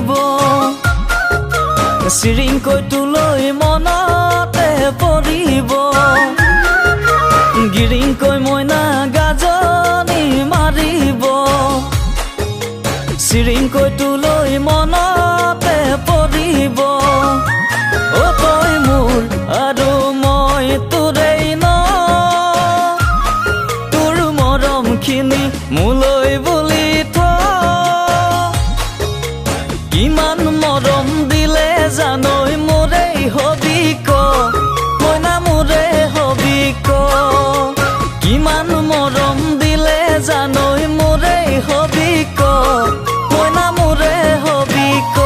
মাৰিব চিৰিংকৈ তুলৈ মনতে পৰিব গিৰিংকৈ মইনা গাজনি মাৰিব চিৰিংকৈ তুলৈ মনতে পৰিব অ তই মোৰ আৰু মই তোৰেই ন তোৰ মৰমখিনি মোলৈ বুলি থ কিমান মৰম দিলে জানৈ মোৰেই হবি ক মইনা মোৰে হবি ক কিমান মৰম দিলে জানৈ মোৰেই হবি ক মইনা মোৰে হবি ক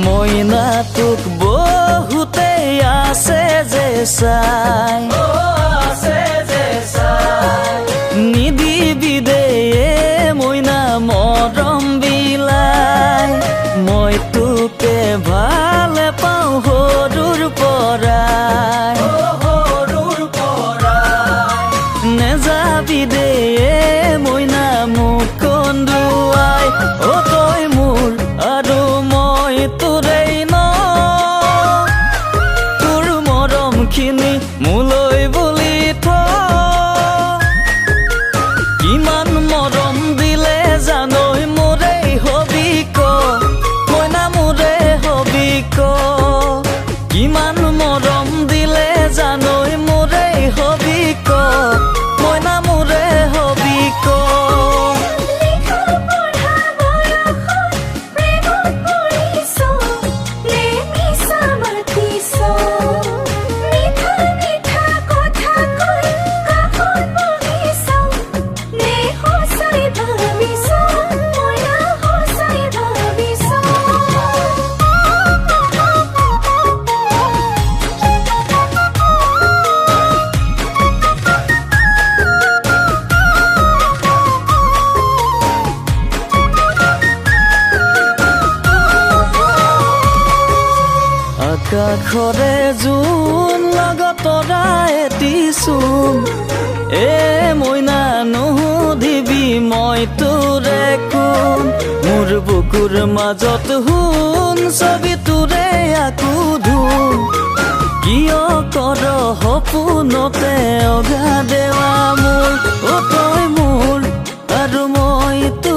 মইনা তোক বহুতেই আছে যে চাই নিদিবি দে মইনা মৰম বিলাই মই তোকে ভাল পাওঁ সৰুৰ পৰাই নেযাবি দে মইনা মোক কন্দুৱাই অ তই মোৰ আৰু মই তোৰেই ন তোৰ মৰমখিনি মোলৈ বুলি থ কিমান মৰম দিলে জানৈ মোৰেই হবি ক মইনা মোৰে হবি ক কিমান মৰম দিলে জানৈ মোৰেই হবি ক মইনা মোৰে হবি ক আকাশৰে জোন লগত তৰাই দিছোন এ মইনা নুসুধিবি মই তোৰে কোন মোৰ বুকুৰ মাজত শুন ছবি তোৰে আকো ধুন কিয় কৰ সপোনতে অগা দেৱা মোৰ অ তই মোৰ আৰু মই তোৰ